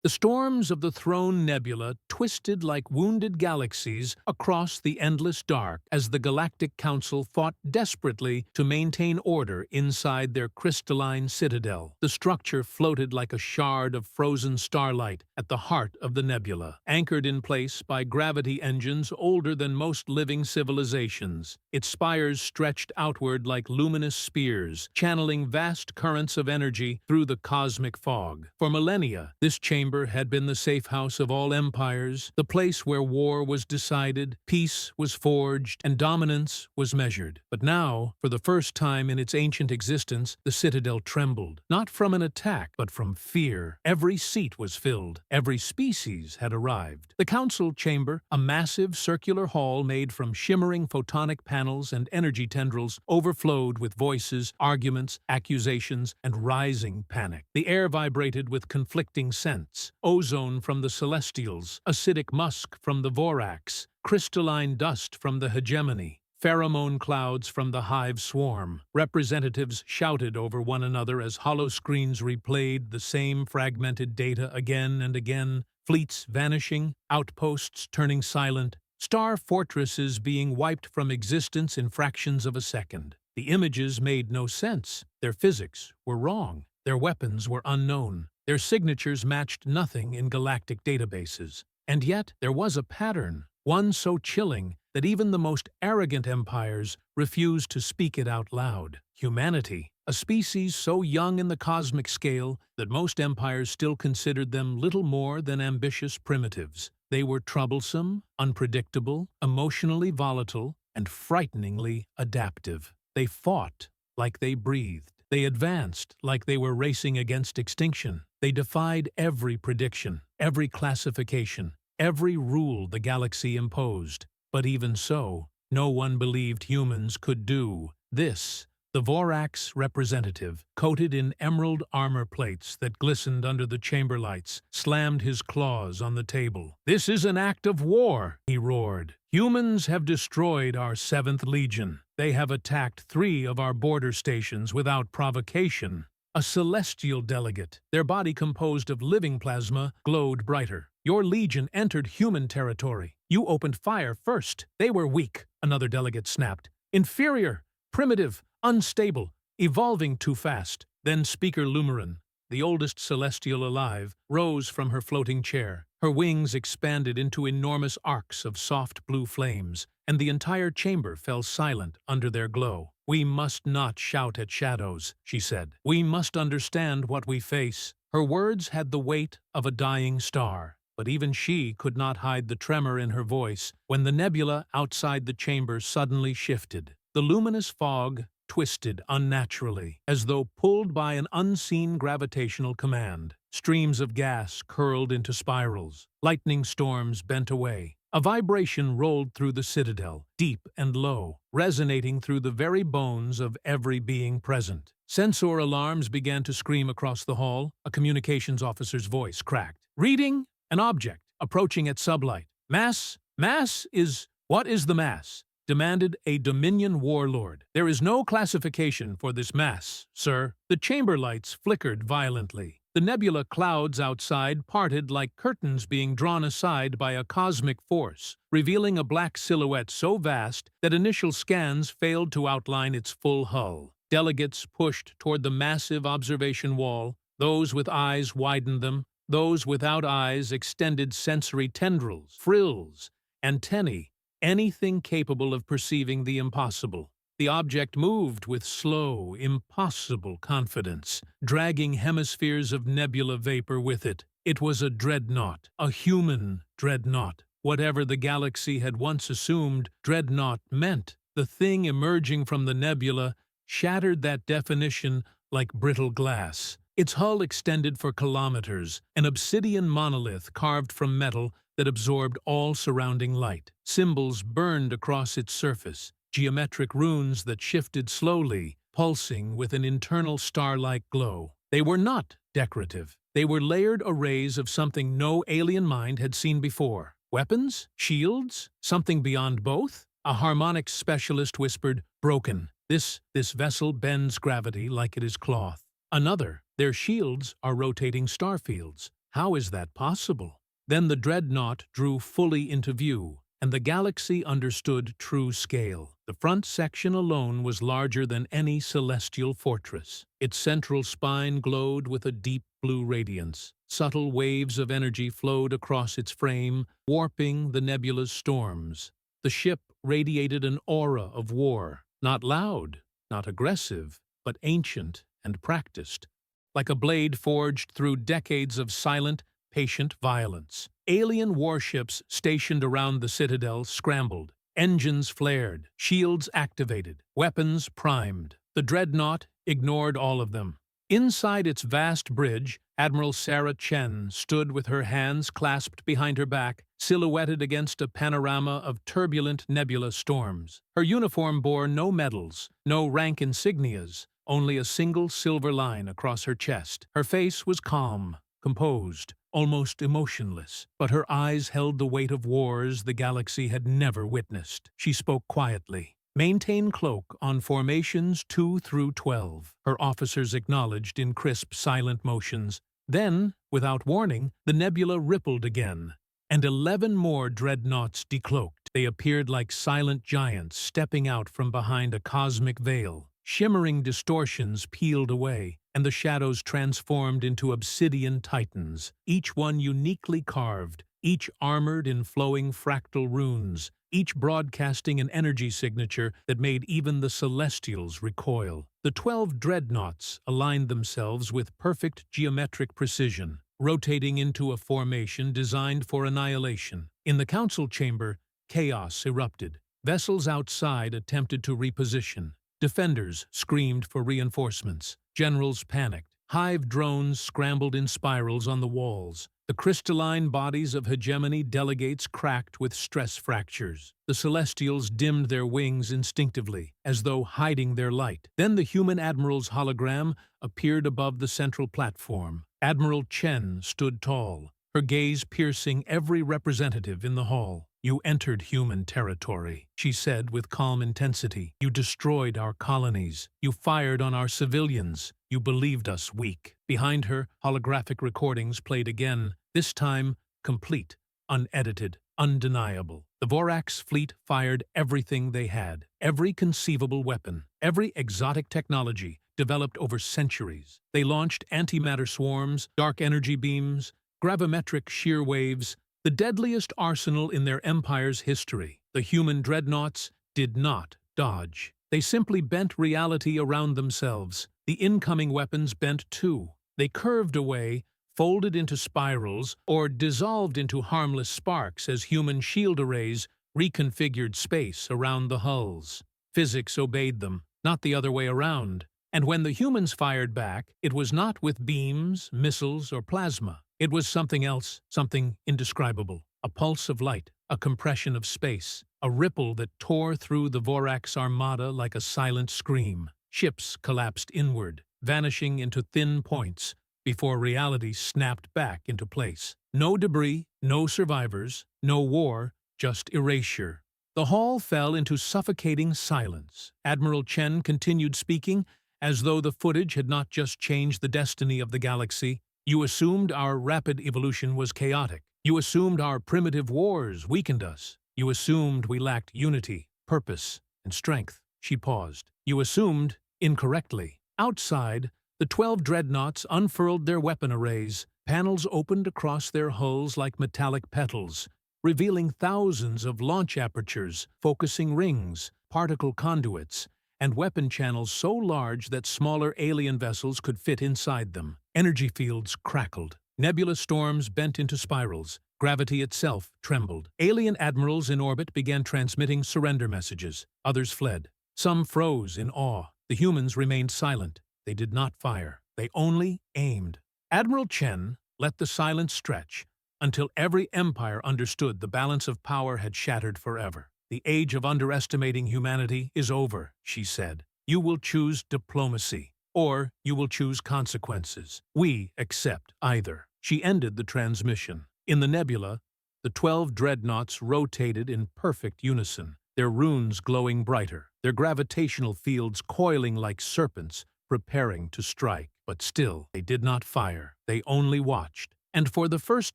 The storms of the Throne Nebula twisted like wounded galaxies across the endless dark as the Galactic Council fought desperately to maintain order inside their crystalline citadel. The structure floated like a shard of frozen starlight at the heart of the nebula, anchored in place by gravity engines older than most living civilizations. Its spires stretched outward like luminous spears, channeling vast currents of energy through the cosmic fog. For millennia, this chamber had been the safe house of all empires, the place where war was decided, peace was forged, and dominance was measured. But now, for the first time in its ancient existence, the citadel trembled, not from an attack, but from fear. Every seat was filled, every species had arrived. The council chamber, a massive circular hall made from shimmering photonic panels and energy tendrils, overflowed with voices, arguments, accusations, and rising panic. The air vibrated with conflicting scents. Ozone from the Celestials, acidic musk from the Vorax, crystalline dust from the hegemony, pheromone clouds from the hive swarm. Representatives shouted over one another as holoscreens replayed the same fragmented data again and again, fleets vanishing, outposts turning silent, star fortresses being wiped from existence in fractions of a second. The images made no sense. Their physics were wrong. Their weapons were unknown. Their signatures matched nothing in galactic databases. And yet, there was a pattern, one so chilling that even the most arrogant empires refused to speak it out loud. Humanity, a species so young in the cosmic scale that most empires still considered them little more than ambitious primitives. They were troublesome, unpredictable, emotionally volatile, and frighteningly adaptive. They fought like they breathed. They advanced like they were racing against extinction. They defied every prediction, every classification, every rule the galaxy imposed. But even so, no one believed humans could do this. The Vorax representative, coated in emerald armor plates that glistened under the chamber lights, slammed his claws on the table. "This is an act of war," he roared. "Humans have destroyed our 7th Legion. They have attacked 3 of our border stations without provocation." A celestial delegate, their body composed of living plasma, glowed brighter. "Your legion entered human territory. You opened fire first. They were weak," another delegate snapped. "Inferior, primitive, unstable, evolving too fast." Then Speaker Lumerin, the oldest celestial alive, rose from her floating chair. Her wings expanded into enormous arcs of soft blue flames, and the entire chamber fell silent under their glow. "We must not shout at shadows," she said. "We must understand what we face." Her words had the weight of a dying star, but even she could not hide the tremor in her voice when the nebula outside the chamber suddenly shifted. The luminous fog twisted unnaturally, as though pulled by an unseen gravitational command. Streams of gas curled into spirals. Lightning storms bent away. A vibration rolled through the citadel, deep and low, resonating through the very bones of every being present. Sensor alarms began to scream across the hall. A communications officer's voice cracked. "Reading an object, approaching at sublight. Mass is... What is the mass?" demanded a Dominion warlord. "There is no classification for this mass, sir." The chamber lights flickered violently. The nebula clouds outside parted like curtains being drawn aside by a cosmic force, revealing a black silhouette so vast that initial scans failed to outline its full hull. Delegates pushed toward the massive observation wall. Those with eyes widened them. Those without eyes extended sensory tendrils, frills, antennae, anything capable of perceiving the impossible. The object moved with slow, impossible confidence, dragging hemispheres of nebula vapor with it. It was a dreadnought, a human dreadnought. Whatever the galaxy had once assumed dreadnought meant, the thing emerging from the nebula shattered that definition like brittle glass. Its hull extended for kilometers, an obsidian monolith carved from metal that absorbed all surrounding light. Symbols burned across its surface, geometric runes that shifted slowly, pulsing with an internal star-like glow. They were not decorative. They were layered arrays of something no alien mind had seen before. Weapons? Shields? Something beyond both? A harmonics specialist whispered, "Broken. This vessel bends gravity like it is cloth." Another, "Their shields are rotating starfields." How is that possible? Then the dreadnought drew fully into view, and the galaxy understood true scale. The front section alone was larger than any celestial fortress. Its central spine glowed with a deep blue radiance. Subtle waves of energy flowed across its frame, warping the nebula's storms. The ship radiated an aura of war, not loud, not aggressive, but ancient and practiced, like a blade forged through decades of silent, patient violence. Alien warships stationed around the citadel scrambled. Engines flared, shields activated, weapons primed. The dreadnought ignored all of them. Inside its vast bridge, Admiral Sarah Chen stood with her hands clasped behind her back, silhouetted against a panorama of turbulent nebula storms. Her uniform bore no medals, no rank insignias, only a single silver line across her chest. Her face was calm, composed, almost emotionless, but her eyes held the weight of wars the galaxy had never witnessed. She spoke quietly. "Maintain cloak on formations 2 through 12, her officers acknowledged in crisp, silent motions. Then, without warning, the nebula rippled again, and 11 more dreadnoughts decloaked. They appeared like silent giants stepping out from behind a cosmic veil. Shimmering distortions peeled away, and the shadows transformed into obsidian titans, each one uniquely carved, each armored in flowing fractal runes, each broadcasting an energy signature that made even the Celestials recoil. The 12 dreadnoughts aligned themselves with perfect geometric precision, rotating into a formation designed for annihilation. In the council chamber, chaos erupted. Vessels outside attempted to reposition. Defenders screamed for reinforcements. Generals panicked. Hive drones scrambled in spirals on the walls. The crystalline bodies of hegemony delegates cracked with stress fractures. The Celestials dimmed their wings instinctively, as though hiding their light. Then the human admiral's hologram appeared above the central platform. Admiral Chen stood tall, her gaze piercing every representative in the hall. "You entered human territory," she said with calm intensity. "You destroyed our colonies. You fired on our civilians. You believed us weak." Behind her, holographic recordings played again, this time complete, unedited, undeniable. The Vorax fleet fired everything they had, every conceivable weapon, every exotic technology developed over centuries. They launched antimatter swarms, dark energy beams, gravimetric shear waves, the deadliest arsenal in their empire's history. The human dreadnoughts did not dodge. They simply bent reality around themselves. The incoming weapons bent too. They curved away, folded into spirals, or dissolved into harmless sparks as human shield arrays reconfigured space around the hulls. Physics obeyed them, not the other way around. And when the humans fired back, it was not with beams, missiles, or plasma. It was something else, something indescribable. A pulse of light, a compression of space, a ripple that tore through the Vorax armada like a silent scream. Ships collapsed inward, vanishing into thin points, before reality snapped back into place. No debris, no survivors, no war, just erasure. The hall fell into suffocating silence. Admiral Chen continued speaking, as though the footage had not just changed the destiny of the galaxy. "You assumed our rapid evolution was chaotic. You assumed our primitive wars weakened us. You assumed we lacked unity, purpose, and strength." She paused. "You assumed incorrectly." Outside, the 12 dreadnoughts unfurled their weapon arrays. Panels opened across their hulls like metallic petals, revealing thousands of launch apertures, focusing rings, particle conduits, and weapon channels so large that smaller alien vessels could fit inside them. Energy fields crackled. Nebula storms bent into spirals. Gravity itself trembled. Alien admirals in orbit began transmitting surrender messages. Others fled. Some froze in awe. The humans remained silent. They did not fire. They only aimed. Admiral Chen let the silence stretch until every empire understood the balance of power had shattered forever. "The age of underestimating humanity is over," she said. "You will choose diplomacy, or you will choose consequences. We accept either." She ended the transmission. In the nebula, the 12 dreadnoughts rotated in perfect unison, their runes glowing brighter, their gravitational fields coiling like serpents, preparing to strike. But still, they did not fire. They only watched. And for the first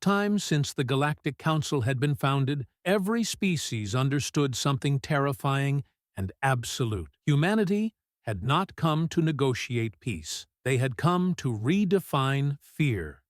time since the Galactic Council had been founded, every species understood something terrifying and absolute. Humanity had not come to negotiate peace. They had come to redefine fear.